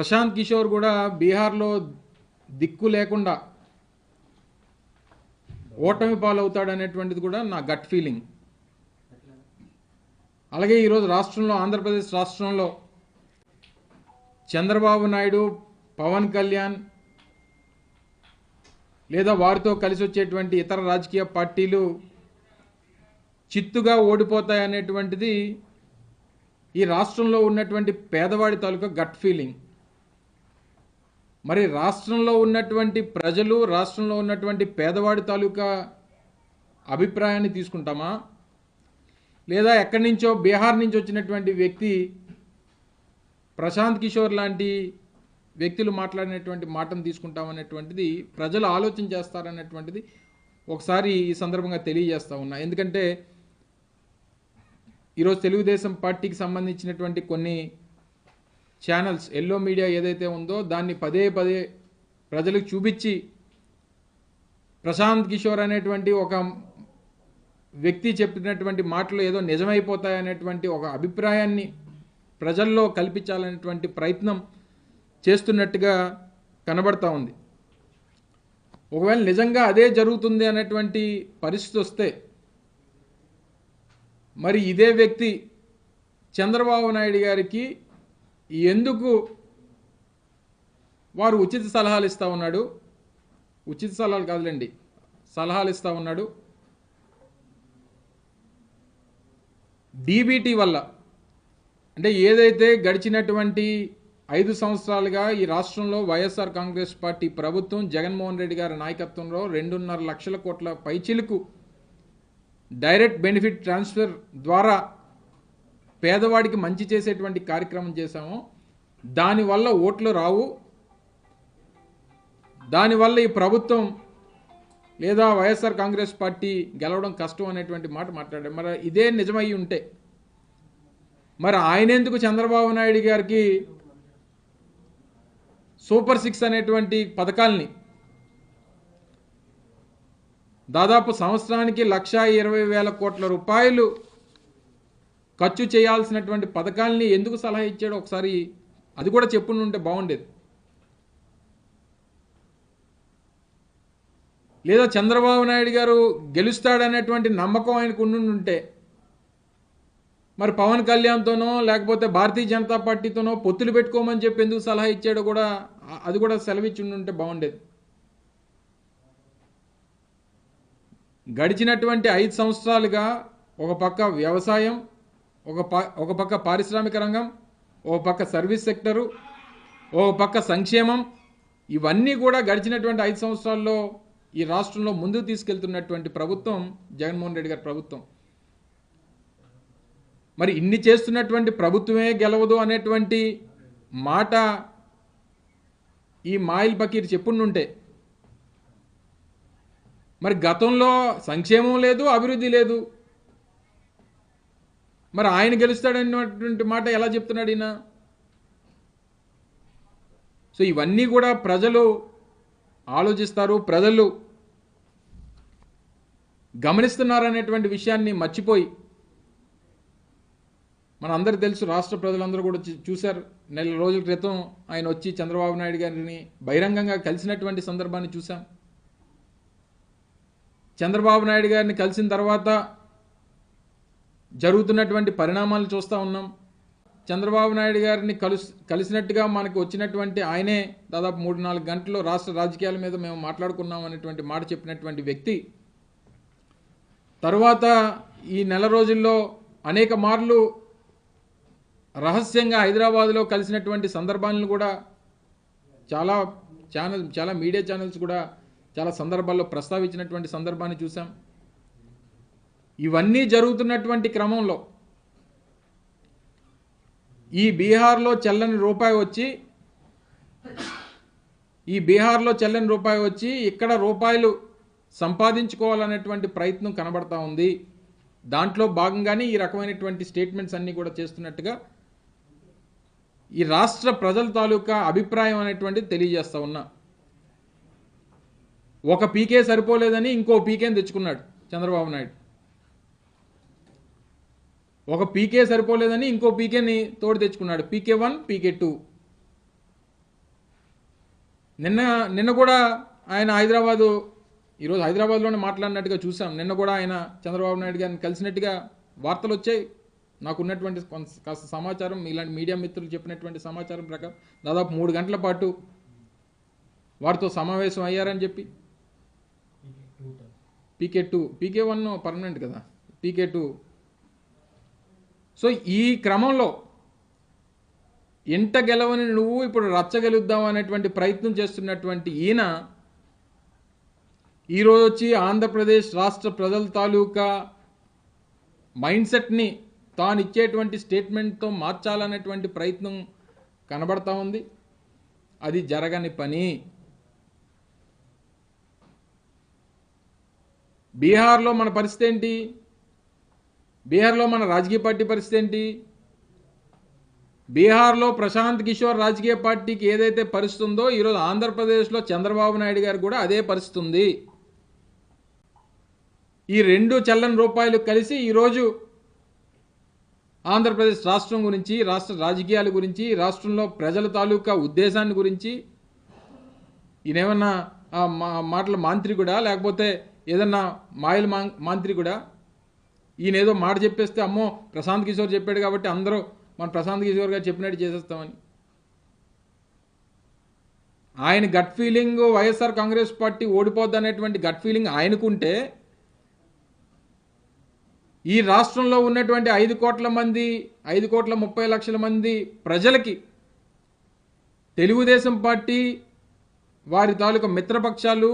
ప్రశాంత్ కిషోర్ కూడా బీహార్లో దిక్కు లేకుండా ఓటమి పాలవుతాడనేటువంటిది కూడా నా గట్ ఫీలింగ్. అలాగే ఈరోజు రాష్ట్రంలో, ఆంధ్రప్రదేశ్ రాష్ట్రంలో చంద్రబాబు నాయుడు, పవన్ కళ్యాణ్ లేదా వారితో కలిసి వచ్చేటువంటి ఇతర రాజకీయ పార్టీలు చిత్తుగా ఓడిపోతాయనేటువంటిది ఈ రాష్ట్రంలో ఉన్నటువంటి పేదవాడి తాలూకా గట్ ఫీలింగ్. మరి రాష్ట్రంలో ఉన్నటువంటి ప్రజలు, రాష్ట్రంలో ఉన్నటువంటి పేదవాడి తాలూకా అభిప్రాయాన్ని తీసుకుంటామా, లేదా ఎక్కడి నుంచో బీహార్ నుంచి వచ్చినటువంటి వ్యక్తి ప్రశాంత్ కిషోర్ లాంటి వ్యక్తులు మాట్లాడినటువంటి మాటను తీసుకుంటామనేటువంటిది ప్రజలు ఆలోచన చేస్తారనేటువంటిది ఒకసారి ఈ సందర్భంగా తెలియజేస్తా ఉన్నా. ఎందుకంటే ఈరోజు తెలుగుదేశం పార్టీకి సంబంధించినటువంటి కొన్ని ఛానల్స్, ఎల్లో మీడియా ఏదైతే ఉందో దాన్ని పదే పదే ప్రజలకు చూపించి ప్రశాంత్ కిషోర్ అనేటువంటి ఒక వ్యక్తి చెప్పినటువంటి మాటలు ఏదో నిజమైపోతాయనేటువంటి ఒక అభిప్రాయాన్ని ప్రజల్లో కల్పించాలనేటువంటి ప్రయత్నం చేస్తున్నట్టుగా కనబడతా ఉంది. ఒకవేళ నిజంగా అదే జరుగుతుంది అనేటువంటి పరిస్థితి వస్తే మరి ఇదే వ్యక్తి చంద్రబాబు నాయుడు గారికి ఎందుకు వారు ఉచిత సలహాలు ఇస్తూ ఉన్నాడు, ఉచిత సలహాలు కాదులేండి, సలహాలు ఇస్తూ ఉన్నాడు. డీబీటీ వల్ల, అంటే ఏదైతే గడిచినటువంటి 5 సంవత్సరాలుగా ఈ రాష్ట్రంలో వైఎస్ఆర్ కాంగ్రెస్ పార్టీ ప్రభుత్వం జగన్మోహన్ రెడ్డి గారి నాయకత్వంలో 2.5 లక్షల కోట్ల పైచిలకు డైరెక్ట్ బెనిఫిట్ ట్రాన్స్ఫర్ ద్వారా పేదవాడికి మంచి చేసేటువంటి కార్యక్రమం చేశాము. దానివల్ల ఓట్లు రావు, దానివల్ల ఈ ప్రభుత్వం లేదా వైఎస్ఆర్ కాంగ్రెస్ పార్టీ గెలవడం కష్టం అనేటువంటి మాట మాట్లాడారు. మరి ఇదే నిజమై ఉంటే మరి ఆయన ఎందుకు చంద్రబాబు నాయుడు గారికి సూపర్ 6 అనేటువంటి పథకాల్ని దాదాపు సంవత్సరానికి 1,20,000 కోట్ల రూపాయలు ఖర్చు చేయాల్సినటువంటి పథకాల్ని ఎందుకు సలహా ఇచ్చాడో ఒకసారి అది కూడా చెప్పుండి ఉంటే బాగుండేది. లేదా చంద్రబాబు నాయుడు గారు గెలుస్తాడనేటువంటి నమ్మకం ఆయనకు ఉండుంటే మరి పవన్ కళ్యాణ్తోనో లేకపోతే భారతీయ జనతా పార్టీతోనో పొత్తులు పెట్టుకోమని చెప్పి ఎందుకు సలహా ఇచ్చాడో కూడా అది కూడా సెలవిచ్చి ఉంటే బాగుండేది. గడిచినటువంటి 5 సంవత్సరాలుగా ఒక పక్క వ్యవసాయం, ఒక పక్క పారిశ్రామిక రంగం, ఒక పక్క సర్వీస్ సెక్టరు, ఒక పక్క సంక్షేమం, ఇవన్నీ కూడా గడిచినటువంటి 5 సంవత్సరాల్లో ఈ రాష్ట్రంలో ముందుకు తీసుకెళ్తున్నటువంటి ప్రభుత్వం జగన్మోహన్ రెడ్డి గారి ప్రభుత్వం. మరి ఇన్ని చేస్తున్నటువంటి ప్రభుత్వమే గెలవదు అనేటువంటి మాట ఈ మాయిల్ బకీర్ చెప్పుండుంటే మరి గతంలో సంక్షేమం లేదు, అభివృద్ధి లేదు, మరి ఆయన గెలుస్తాడనేటువంటి మాట ఎలా చెప్తున్నాడు ఈయన? సో ఇవన్నీ కూడా ప్రజలు ఆలోచిస్తారు, ప్రజలు గమనిస్తున్నారనేటువంటి విషయాన్ని మర్చిపోయి, మన అందరికీ తెలుసు, రాష్ట్ర ప్రజలందరూ కూడా చూశారు. నెల రోజుల క్రితం ఆయన వచ్చి చంద్రబాబు నాయుడు గారిని బహిరంగంగా కలిసినటువంటి సందర్భాన్ని చూసాం. చంద్రబాబు నాయుడు గారిని కలిసిన తర్వాత జరుగుతున్నటువంటి పరిణామాలు చూస్తూ ఉన్నాం. చంద్రబాబు నాయుడు గారిని కలిసినట్టుగా మనకు వచ్చినటువంటి ఆయనే దాదాపు 3-4 గంటల్లో రాష్ట్ర రాజకీయాల మీద మేము మాట్లాడుకున్నాం అనేటువంటి మాట చెప్పినటువంటి వ్యక్తి తర్వాత ఈ నెల రోజుల్లో అనేక మార్లు రహస్యంగా హైదరాబాద్లో కలిసినటువంటి సందర్భాలను కూడా చాలా మీడియా ఛానల్స్ కూడా చాలా సందర్భాల్లో ప్రస్తావించినటువంటి సందర్భాన్ని చూసాం. ఇవన్నీ జరుగుతున్నటువంటి క్రమంలో ఈ బీహార్లో చెల్లని రూపాయి వచ్చి ఇక్కడ రూపాయలు సంపాదించుకోవాలనేటువంటి ప్రయత్నం కనబడతా ఉంది. దాంట్లో భాగంగానే ఈ రకమైనటువంటి స్టేట్మెంట్స్ అన్నీ కూడా చేస్తున్నట్టుగా ఈ రాష్ట్ర ప్రజల తాలూకా అభిప్రాయం అనేటువంటిది తెలియజేస్తా ఉన్నా. ఒక పీకే సరిపోలేదని ఇంకో పీకేని తెచ్చుకున్నాడు చంద్రబాబు నాయుడు. ఒక పీకే సరిపోలేదని ఇంకో పీకేని తోడు తెచ్చుకున్నాడు. పీకే 1, పీకే 2. నిన్న నిన్న కూడా ఆయన ఈరోజు హైదరాబాద్లోనే మాట్లాడినట్టుగా చూసాం. నిన్న కూడా ఆయన చంద్రబాబు నాయుడు గారిని కలిసినట్టుగా వార్తలు వచ్చాయి. నాకున్నటువంటి కాస్త సమాచారం, ఇలాంటి మీడియా మిత్రులు చెప్పినటువంటి సమాచారం ప్రకారం దాదాపు 3 గంటల పాటు వారితో సమావేశం అయ్యారని చెప్పి. పీకే1 పర్మనెంట్ కదా, పీకే2. సో ఈ క్రమంలో ఇంట గెలవని నువ్వు ఇప్పుడు రచ్చగలుద్దాం అనేటువంటి ప్రయత్నం చేస్తున్నటువంటి ఈయన ఈరోజు వచ్చి ఆంధ్రప్రదేశ్ రాష్ట్ర ప్రజల తాలూకా మైండ్ సెట్ని తాను ఇచ్చేటువంటి స్టేట్మెంట్తో మార్చాలనేటువంటి ప్రయత్నం కనబడతా ఉంది. అది జరగని పని. బీహార్లో మన పరిస్థితి ఏంటి? బీహార్లో మన రాజకీయ పార్టీ పరిస్థితి ఏంటి? బీహార్లో ప్రశాంత్ కిషోర్ రాజకీయ పార్టీకి ఏదైతే పరిస్థితి ఉందో ఈరోజు ఆంధ్రప్రదేశ్లో చంద్రబాబు నాయుడు గారు కూడా అదే పరిస్థితి ఉంది. ఈ 2 చల్లని రూపాయలు కలిసి ఈరోజు ఆంధ్రప్రదేశ్ రాష్ట్రం గురించి, రాష్ట్ర రాజకీయాల గురించి, రాష్ట్రంలో ప్రజల తాలూకా ఉద్దేశాన్ని గురించి ఈయనేమన్నా మాటల మాంత్రికుడా, లేకపోతే ఏదన్నా మాయల మాంత్రికుడా? ఈయన ఏదో మాట చెప్పేస్తే అమ్మో ప్రశాంత్ కిషోర్ చెప్పాడు కాబట్టి అందరూ మన ప్రశాంత్ కిషోర్ గారు చెప్పినట్టు చేసేస్తామని. ఆయన గట్ ఫీలింగ్ వైఎస్ఆర్ కాంగ్రెస్ పార్టీ ఓడిపోద్ది అనేటువంటి గట్ ఫీలింగ్ ఆయనకుంటే, ఈ రాష్ట్రంలో ఉన్నటువంటి 5 కోట్ల మంది 5,30 లక్షల మంది ప్రజలకి తెలుగుదేశం పార్టీ, వారి తాలూకా మిత్రపక్షాలు,